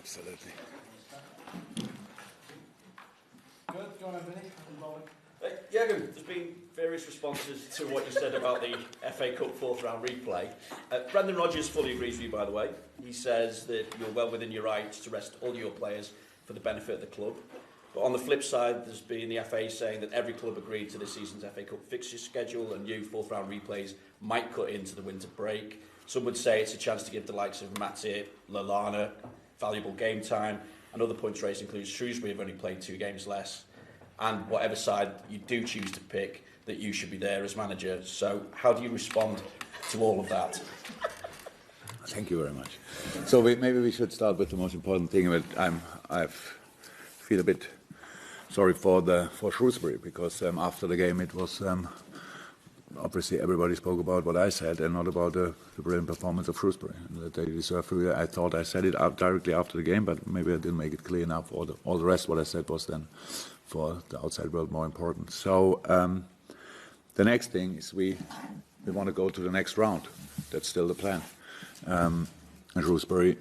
Absolutely. Good. Go on, Anthony. Jurgen, there's been various responses to what you said about the FA Cup fourth round replay. Brendan Rodgers fully agrees with you, by the way. He says that you're well within your rights to rest all your players for the benefit of the club. But on the flip side, there's been the FA saying that every club agreed to this season's FA Cup fixture schedule and new fourth round replays might cut into the winter break. Some would say it's a chance to give the likes of Matip, Lallana valuable game time, and other points raised include Shrewsbury have only played 2 games less, and whatever side you do choose to pick, that you should be there as manager. So how do you respond to all of that? Thank you very much. So maybe we should start with the most important thing. But I feel a bit sorry for Shrewsbury, because after the game it was obviously everybody spoke about what I said and not about the brilliant performance of Shrewsbury. That they deserve. I thought I said it out directly after the game, but maybe I didn't make it clear enough. All the rest what I said was then for the outside world more important. So the next thing is we want to go to the next round. That's still the plan. And Shrewsbury,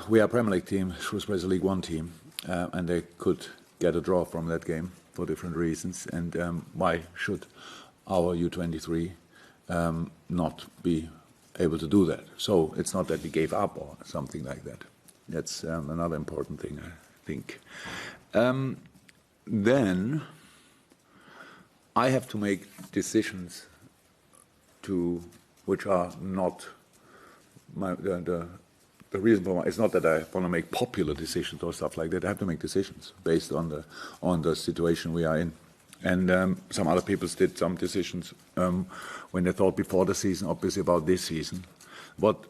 we are a Premier League team. Shrewsbury is a League One team, and they could get a draw from that game for different reasons. And why should our U23 not be able to do that? So it's not that we gave up or something like that. That's another important thing, I think. Then I have to make decisions which are not the reason for it's not that I want to make popular decisions or stuff like that. I have to make decisions based on the situation we are in. And some other people did some decisions when they thought before the season, obviously about this season. But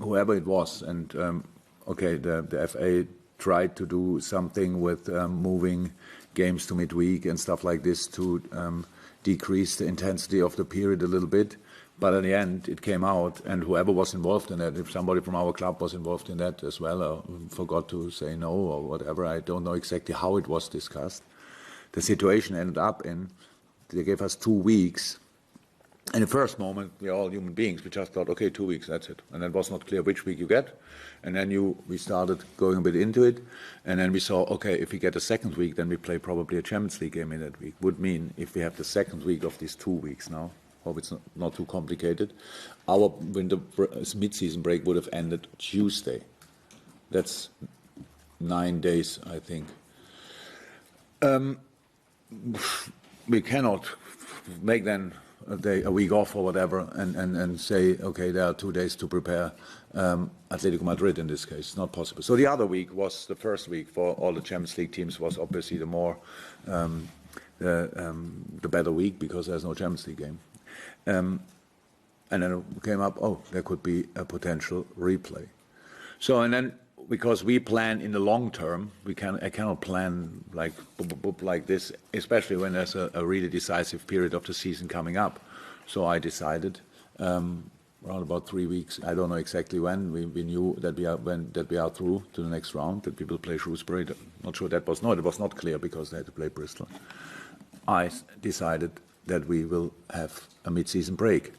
whoever it was, and the FA tried to do something with moving games to midweek and stuff like this to decrease the intensity of the period a little bit. But at the end, it came out, and whoever was involved in that, if somebody from our club was involved in that as well, or forgot to say no or whatever, I don't know exactly how it was discussed. The situation ended up in, they gave us 2 weeks. In the first moment, we are all human beings. We just thought, okay, 2 weeks, that's it. And it was not clear which week you get. And then we started going a bit into it. And then we saw, okay, if we get a second week, then we play probably a Champions League game in that week. Would mean if we have the second week of these 2 weeks now, hope it's not too complicated, our winter mid-season break would have ended Tuesday. That's 9 days, I think. We cannot make then a week off or whatever and say, okay, there are 2 days to prepare Atletico Madrid in this case. It's not possible. So the other week was the first week for all the Champions League teams, was obviously the more the better week, because there's no Champions League game. And then it came up, there could be a potential replay. So, and then because we plan in the long term, I cannot plan like this, especially when there's a really decisive period of the season coming up. So I decided around about 3 weeks, I don't know exactly when, we knew that we are through to the next round, that we will play Shrewsbury. Not sure it was not clear because they had to play Bristol. I decided that we will have a mid-season break,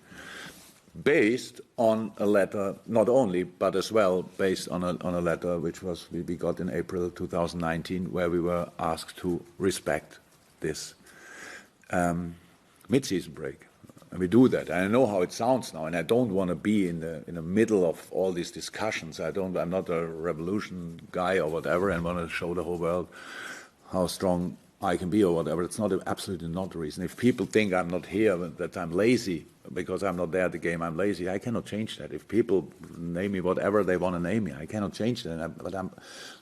based on a letter, not only, but as well based on a letter which we got in April 2019, where we were asked to respect this mid-season break. And we do that. And I know how it sounds now, and I don't want to be in the middle of all these discussions. I'm not a revolution guy or whatever, and want to show the whole world how strong I can be or whatever. It's absolutely not the reason. If people think I'm not here, that I'm lazy because I'm not there at the game, I'm lazy, I cannot change that. If people name me whatever they want to name me, I cannot change that. But I'm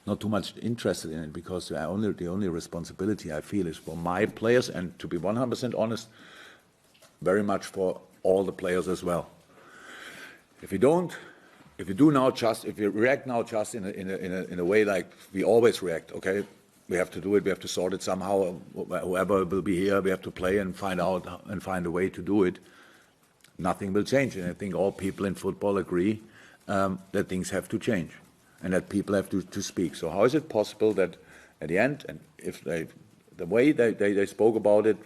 not too much interested in it, because the only responsibility I feel is for my players, and to be 100% honest, very much for all the players as well. If you react now just in a way like we always react, okay, we have to do it, we have to sort it somehow, whoever will be here, we have to play and find a way to do it, nothing will change. And I think all people in football agree that things have to change and that people have to speak. So how is it possible that at the end, and if the way they spoke about it,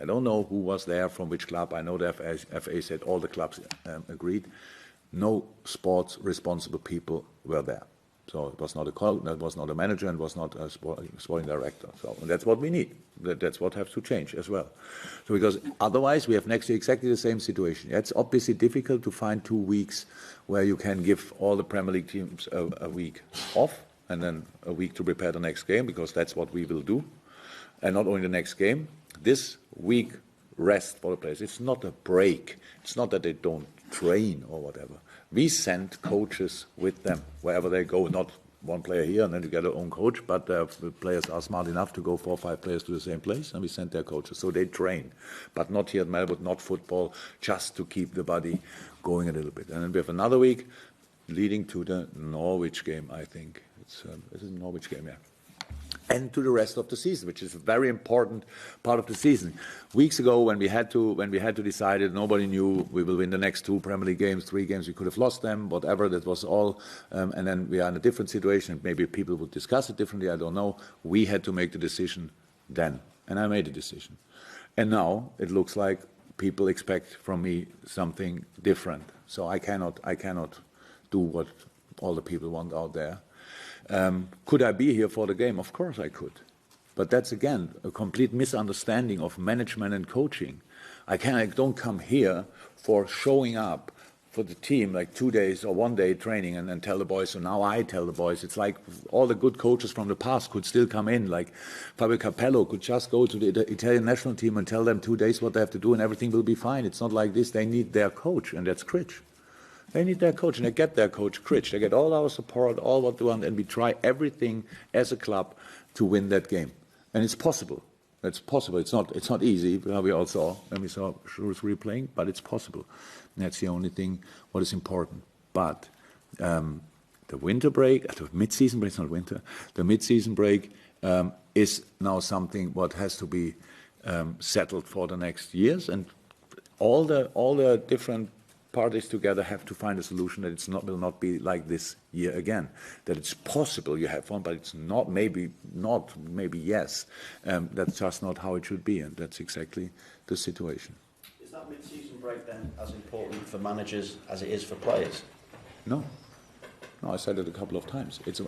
I don't know who was there from which club, I know the FA said all the clubs agreed, no sports responsible people were there. So it was not a coach, that was not a manager, and was not a sporting director. So that's what we need. That's what has to change as well. So because otherwise we have next year exactly the same situation. It's obviously difficult to find 2 weeks where you can give all the Premier League teams a week off and then a week to prepare the next game, because that's what we will do. And not only the next game, this week rest for the players. It's not a break. It's not that they don't train or whatever. We send coaches with them wherever they go, not one player here and then you get their own coach, but the players are smart enough to go 4 or 5 players to the same place, and we send their coaches. So they train, but not here at Melbourne, not football, just to keep the body going a little bit. And then we have another week leading to the Norwich game, I think. It's a Norwich game, yeah. And to the rest of the season, which is a very important part of the season. Weeks ago, when we had to decide it, nobody knew we will win the next 2 Premier League games, 3 games. We could have lost them, whatever. That was all. And then we are in a different situation. Maybe people would discuss it differently. I don't know. We had to make the decision then, and I made a decision. And now it looks like people expect from me something different. So I cannot do what all the people want out there. Could I be here for the game? Of course I could. But that's, again, a complete misunderstanding of management and coaching. I don't come here for showing up for the team like 2 days or 1 day training and then tell the boys. So now I tell the boys. It's like all the good coaches from the past could still come in. Like Fabio Capello could just go to the Italian national team and tell them 2 days what they have to do and everything will be fine. It's not like this. They need their coach, and that's Critch. They need their coach, and they get their coach, Critch. They get all our support, all what they want, and we try everything as a club to win that game. And it's possible. It's possible. It's not easy. We all saw, and we saw Shrewsbury playing, but it's possible. And that's the only thing what is important. But the winter break, the mid-season break, it's not winter, the mid-season break is now something what has to be settled for the next years, and all the different parties together have to find a solution that will not be like this year again. That it's possible you have one, but it's not, maybe yes. That's just not how it should be, and that's exactly the situation. Is that mid-season break then as important for managers as it is for players? No, I said it a couple of times. It's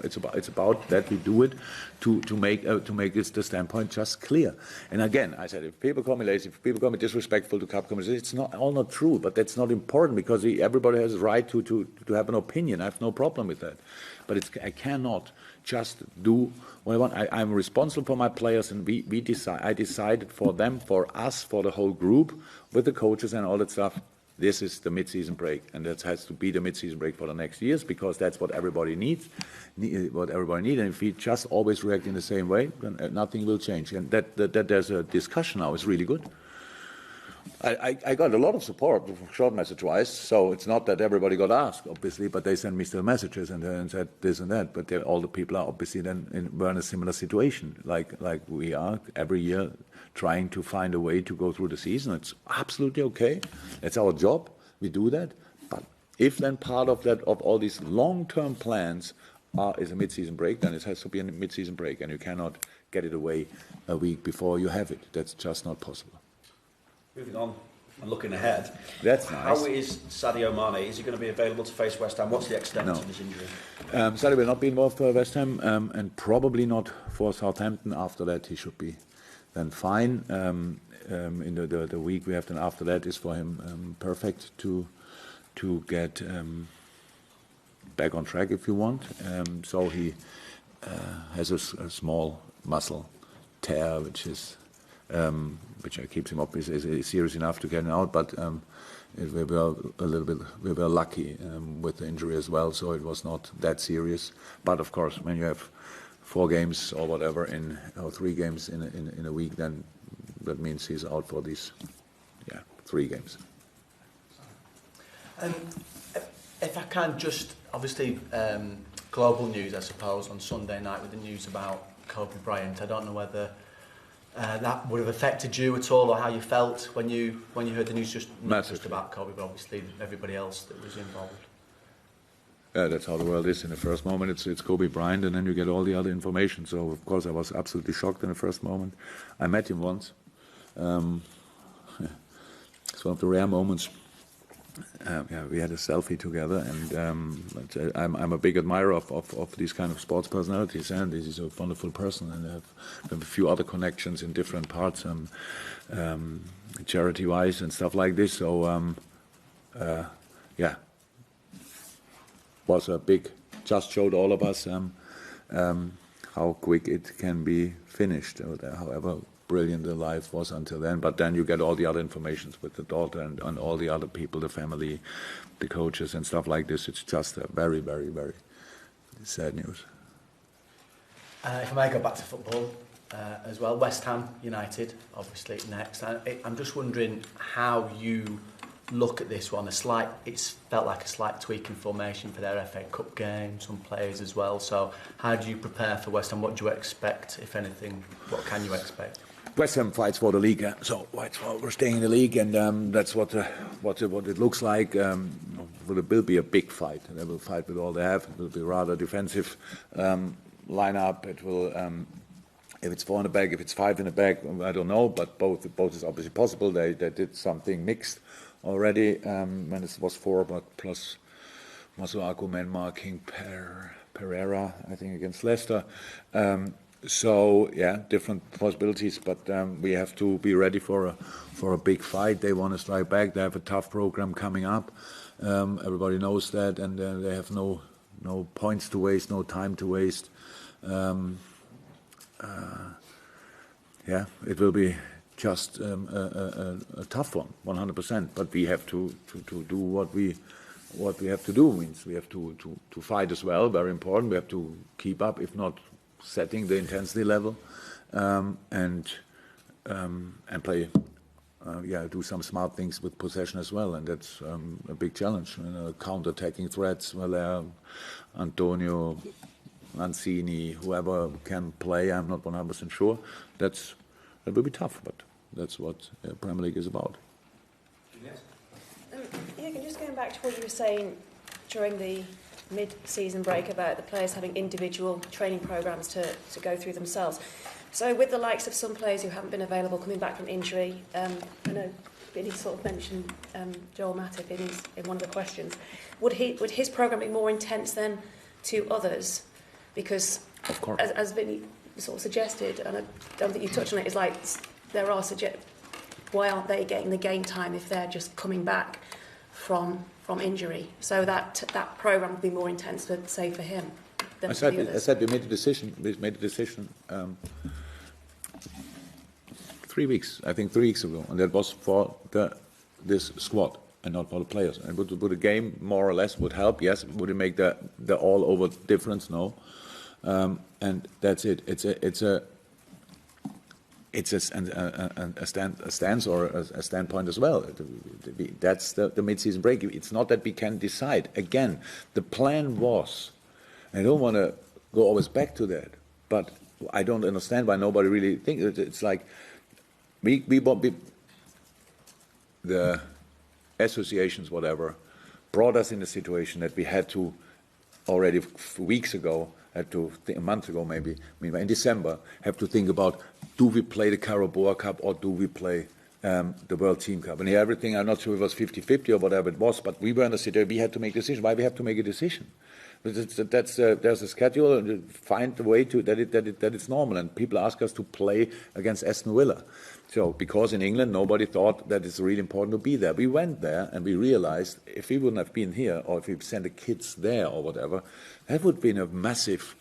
about that we do it to make this the standpoint just clear. And again, I said, if people call me lazy, if people call me disrespectful to cup committees, it's not true. But that's not important, because everybody has a right to have an opinion. I have no problem with that. But I cannot just do what I want. I'm responsible for my players, and I decided for them, for us, for the whole group, with the coaches and all that stuff. This is the mid-season break, and that has to be the mid-season break for the next years, because that's what everybody needs. And if we just always react in the same way, then nothing will change. And that there's a discussion now is really good. I got a lot of support, short message-wise, so it's not that everybody got asked, obviously, but they sent me still messages and said this and that. But all the people are obviously then were in a similar situation, like we are every year, trying to find a way to go through the season. It's absolutely okay. It's our job. We do that. But if then part of that, of all these long-term plans is a mid-season break, then it has to be a mid-season break, and you cannot get it away a week before you have it. That's just not possible. Moving on and looking ahead. That's nice. How is Sadio Mane? Is he going to be available to face West Ham? What's the extent of his injury? Sadio will not be involved for West Ham, and probably not for Southampton. After that, he should be then fine. In the week we have then after that is for him perfect to get back on track, if you want. So he has a small muscle tear, which keeps him up. Is serious enough to get him out, but we were lucky with the injury as well, so it was not that serious. But of course, when you have 4 games or whatever or 3 games in a week, then that means he's out for these 3 games. If I can just, obviously, global news, I suppose, on Sunday night with the news about Kobe Bryant. I don't know whether that would have affected you at all, or how you felt when you heard the news, just not just about Kobe, but obviously everybody else that was involved. Yeah, that's how the world is. In the first moment, it's Kobe Bryant, and then you get all the other information. So, of course, I was absolutely shocked in the first moment. I met him once. It's one of the rare moments we had a selfie together, and I'm a big admirer of these kind of sports personalities, and he's a wonderful person, and I have a few other connections in different parts, charity-wise and stuff like this. So, was a big, just showed all of us how quick it can be finished, however brilliant the life was until then. But then you get all the other informations with the daughter and all the other people, the family, the coaches and stuff like this. It's just a very, very, very sad news. If I may go back to football as well, West Ham United, obviously next. I'm just wondering how you look at this one. It's felt like a slight tweak in formation for their FA Cup game, some players as well. So how do you prepare for West Ham? What do you expect, if anything? What can you expect? West Ham fights for the league, so we're staying in the league, and that's what it looks like. It will be a big fight. They will fight with all they have. It will be rather defensive lineup. It will, if it's 4 in the back, if it's 5 in the back, I don't know. But both is obviously possible. They did something mixed already when it was 4, but plus Masuaku men marking Pereira, I think, against Leicester. So yeah, different possibilities, but we have to be ready for a big fight. They want to strike back. They have a tough program coming up. Everybody knows that, and they have no points to waste, no time to waste. It will be just a tough one, 100%. But we have to do what we have to do. Means we have to fight as well. Very important. We have to keep up, if not setting the intensity level, and play. Do some smart things with possession as well, and that's a big challenge. Counter-attacking threats. Well, Antonio, Mancini, whoever can play. I'm not 100% sure. That will be tough, but that's what Premier League is about. Jurgen, just going back to what you were saying during the mid-season break about the players having individual training programmes to go through themselves. So with the likes of some players who haven't been available coming back from injury, I know Vinny sort of mentioned Joel Matip in one of the questions. Would his programme be more intense than to others? Because of course, as Vinny sort of suggested, and I don't think you touched on it, is like there are why aren't they getting the game time if they're just coming back from injury? So that programme would be more intense, let's say, for him than for the others. I said we made a decision. We made a decision 3 weeks, I think 3 weeks ago, and that was for this squad and not for the players. And would a game more or less would help? Yes. Would it make the all-over difference? No. And that's it. It's a stance or a standpoint as well. That's the mid-season break. It's not that we can decide. Again, the plan was, I don't want to go always back to that, but I don't understand why nobody really thinks. It's like the associations, whatever, brought us in a situation that we had to already weeks ago, a month ago maybe, in December, have to think about, do we play the Carabao Cup or do we play the World Team Cup? And everything, I'm not sure if it was 50-50 or whatever it was, but we were in a situation, we had to make a decision. Why we have to make a decision? There's a schedule, and find a way that it's normal. And people ask us to play against Aston Villa. So because in England nobody thought that it's really important to be there. We went there and we realized if we wouldn't have been here, or if we sent the kids there or whatever, that would have been a massive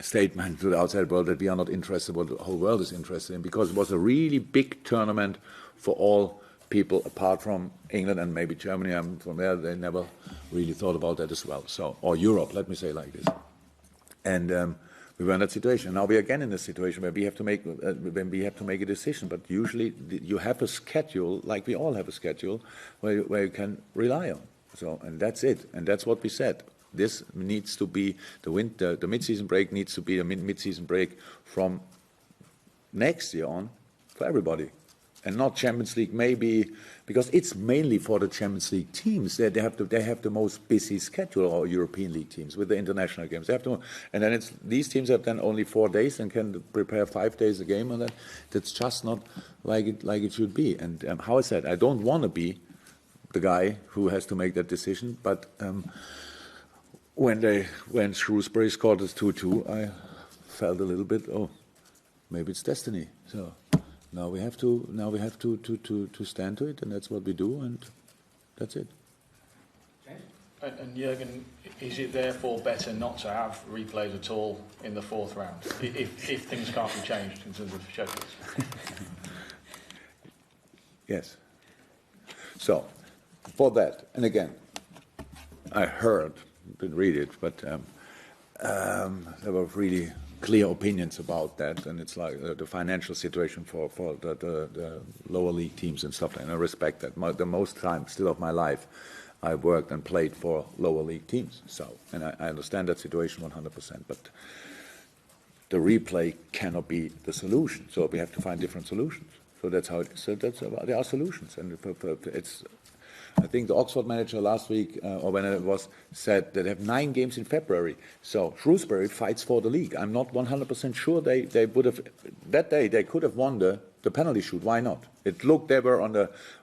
statement to the outside world that we are not interested what the whole world is interested in, because it was a really big tournament for all people apart from England and maybe Germany. I'm from there. They never really thought about that as well. So, or Europe, let me say like this. And we were in that situation. Now we are again in a situation where we have to make a decision. But usually you have a schedule, like we all have a schedule, where you can rely on. So, and that's it. And that's what we said. This needs to be the mid-season break needs to be a mid-season break from next year on for everybody. and not Champions League, maybe because it's mainly for the Champions League teams. They have the most busy schedule, or European League teams with the international games. They have to, and then these teams have then only 4 days and can prepare 5 days a game, and that's just not like it should be. And how I said, I don't want to be the guy who has to make that decision, but when Shrewsbury scored us 2-2, I felt a little bit, maybe it's destiny. So now we have to stand to it, and that's what we do, and that's it. And Jurgen, is it therefore better not to have replays at all in the fourth round if things can't be changed in terms of schedules? Yes. So for that, and again, I heard, didn't read it, but there were really clear opinions about that, and it's like the financial situation for the lower league teams and stuff, and I respect that. The most time still of my life, I worked and played for lower league teams, and I understand that situation 100%, but the replay cannot be the solution, so we have to find different solutions. So that's how it is. So there are solutions, and it's. I think the Oxford manager last week, or when it was, said that they have 9 games in February. So Shrewsbury fights for the league. I'm not 100% sure they would have, that day they could have won the penalty shoot. Why not? It looked they were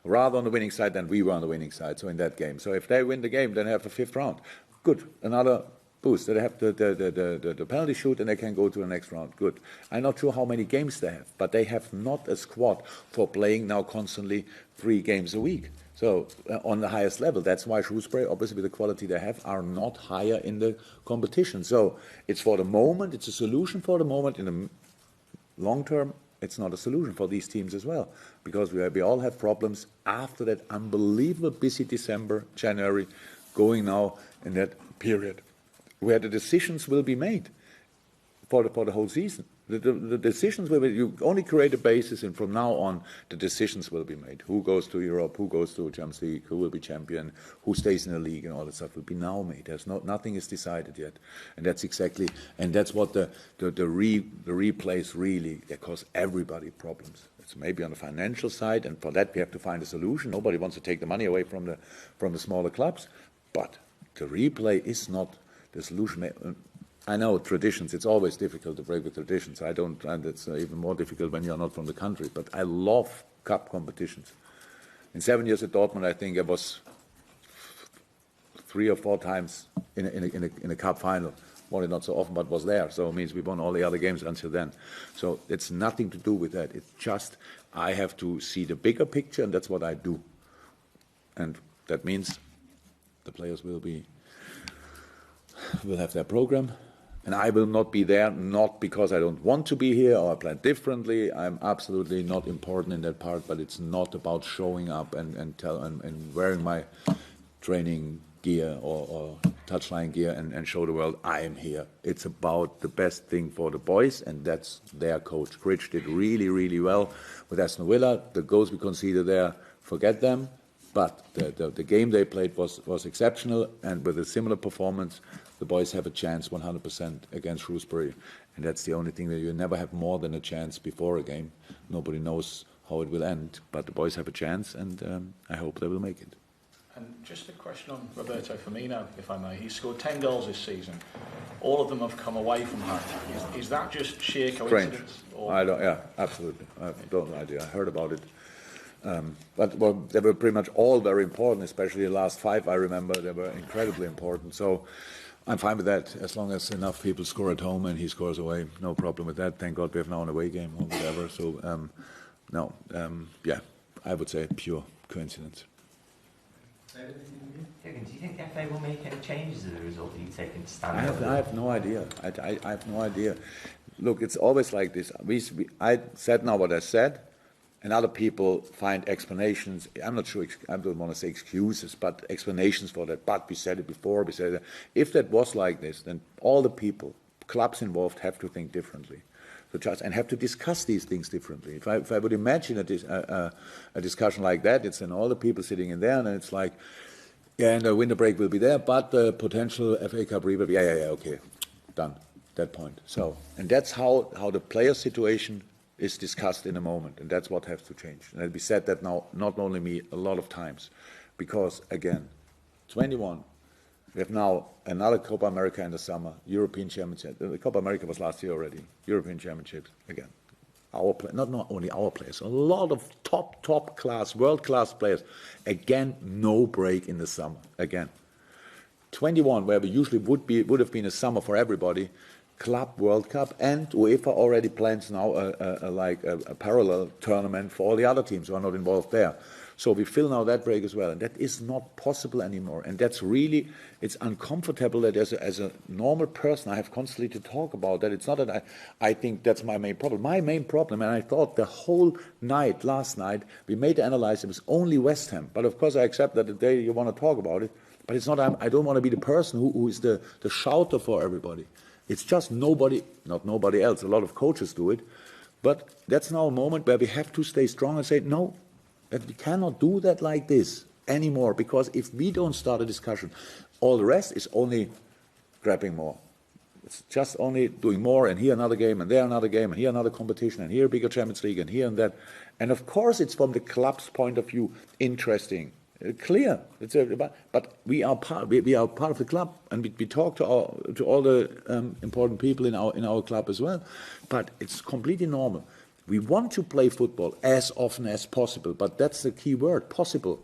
rather on the winning side than we were on the winning side, so in that game. So if they win the game, then they have the 5th round. Good, another boost. They have the penalty shoot and they can go to the next round. Good. I'm not sure how many games they have, but they have not a squad for playing now constantly 3 games a week. So on the highest level, that's why Shrewsbury, obviously with the quality they have, are not higher in the competition. So it's for the moment, it's a solution for the moment. In the long term, it's not a solution for these teams as well, because we all have problems after that unbelievable busy December, January, going now in that period where the decisions will be made for the whole season. The decisions will be, you only create a basis, and from now on, the decisions will be made. Who goes to Europe, who goes to Champions League, who will be champion, who stays in the league, and all that stuff will be now made. Nothing is decided yet. And that's exactly, and that's what the replays really, they cause everybody problems. It's maybe on the financial side, and for that we have to find a solution. Nobody wants to take the money away from the smaller clubs, but the replay is not the solution. I know traditions, it's always difficult to break with traditions. And it's even more difficult when you're not from the country. But I love cup competitions. In 7 years at Dortmund, I think I was 3 or 4 times in a cup final. Well, not so often, but was there. So it means we won all the other games until then. So it's nothing to do with that. It's just I have to see the bigger picture, and that's what I do. And that means the players will have their program. And I will not be there, not because I don't want to be here or I plan differently. I'm absolutely not important in that part, but it's not about showing up and wearing my training gear or touchline gear and show the world I am here. It's about the best thing for the boys, and that's their coach. Critch did really, really well with Aston Villa. The goals we conceded there, forget them. But the game they played was exceptional, and with a similar performance, the boys have a chance 100% against Shrewsbury. And that's the only thing that you never have more than a chance before a game. Nobody knows how it will end, but the boys have a chance, and I hope they will make it. And just a question on Roberto Firmino, if I may. He's scored 10 goals this season. All of them have come away from home. Is that just sheer coincidence? Yeah, absolutely. I don't know idea. I heard about it. But they were pretty much all very important, especially the last 5, I remember. They were incredibly important. So I'm fine with that, as long as enough people score at home and he scores away. No problem with that. Thank God we have now an away game or whatever. So, yeah, I would say pure coincidence. Jurgen, do you think the FA will make any changes as a result of you taking stand? I have no idea. I have no idea. Look, it's always like this. I said now what I said, and other people find explanations. I'm not sure, I don't want to say excuses, but explanations for that. But we said it before, we said that. If that was like this, then all the people, clubs involved, have to think differently. And have to discuss these things differently. If I would imagine a discussion like that, it's then all the people sitting in there, and it's like, yeah, and the winter break will be there, but the potential FA Cup will be, okay, done, that point. So, and that's how the player situation is discussed in a moment, and that's what has to change. And we said that now, not only me, a lot of times, because again, 21, we have now another Copa America in the summer, European Championship. The Copa America was last year already, European Championships again. Not only our players, a lot of top class, world class players. Again, no break in the summer. Again, 21, where we usually would have been a summer for everybody. Club World Cup, and UEFA already plans now a parallel tournament for all the other teams who are not involved there. So we fill now that break as well, and that is not possible anymore. And that's really, it's uncomfortable that as a normal person I have constantly to talk about that. It's not that I think that's my main problem. My main problem, and I thought the whole night, last night, we made the analysis, it was only West Ham. But of course I accept that the day you want to talk about it, but it's not, I don't want to be the person who is the shouter for everybody. It's just nobody, not nobody else, a lot of coaches do it, but that's now a moment where we have to stay strong and say, no, that we cannot do that like this anymore, because if we don't start a discussion, all the rest is only grabbing more. It's just only doing more, and here another game, and there another game, and here another competition, and here a bigger Champions League, and here and that. And of course it's from the club's point of view interesting. Clear, but we are part of the club, and we talk to all the important people in our club as well. But it's completely normal. We want to play football as often as possible, but that's the key word: possible.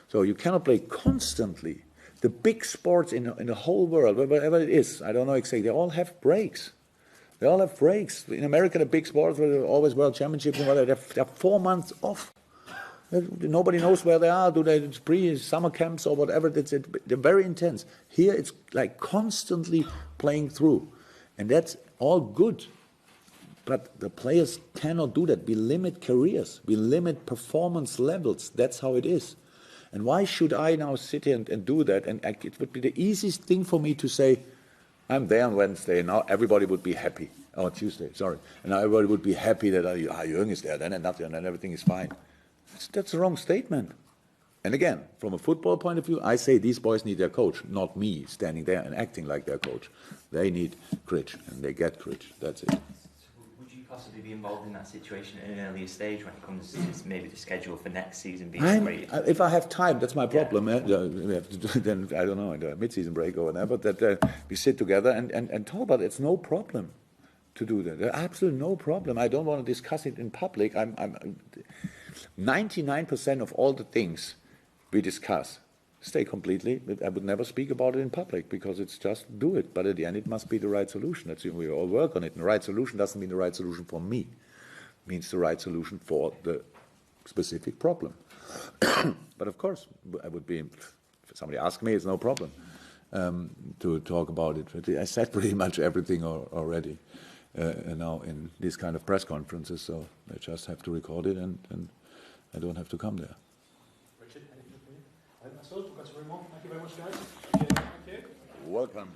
So you cannot play constantly. The big sports in the whole world, wherever it is, I don't know exactly, they all have breaks. They all have breaks. In America, the big sports, where there are always World Championships and whatever, they have 4 months off. Nobody knows where they are. Do they pre-summer camps or whatever? They're very intense. Here it's like constantly playing through. And that's all good. But the players cannot do that. We limit careers. We limit performance levels. That's how it is. And why should I now sit here and do that? And it would be the easiest thing for me to say, I'm there on Wednesday, and now everybody would be happy. Oh, Tuesday, sorry. And everybody would be happy that Jurgen is there, then and nothing, and then everything is fine. That's a wrong statement. And again, from a football point of view, I say these boys need their coach, not me standing there and acting like their coach. They need Critch, and they get Critch. That's it. So would you possibly be involved in that situation at an earlier stage when it comes to maybe the schedule for next season being great? If I have time, that's my problem. Yeah. We have to do it then, I don't know, in the mid-season break or whatever, that we sit together and talk about it. It's no problem to do that. There's absolutely no problem. I don't want to discuss it in public. 99% of all the things we discuss stay completely. I would never speak about it in public because it's just do it. But at the end, it must be the right solution. That's we all work on it. And the right solution doesn't mean the right solution for me. It means the right solution for the specific problem. But of course, I would be. If somebody asks me, it's no problem to talk about it. I said pretty much everything already now in these kind of press conferences. So I just have to record it and I don't have to come there. Richard, anything from you? I suppose we've got to move on. Thank you very much, guys. Thank you. Welcome.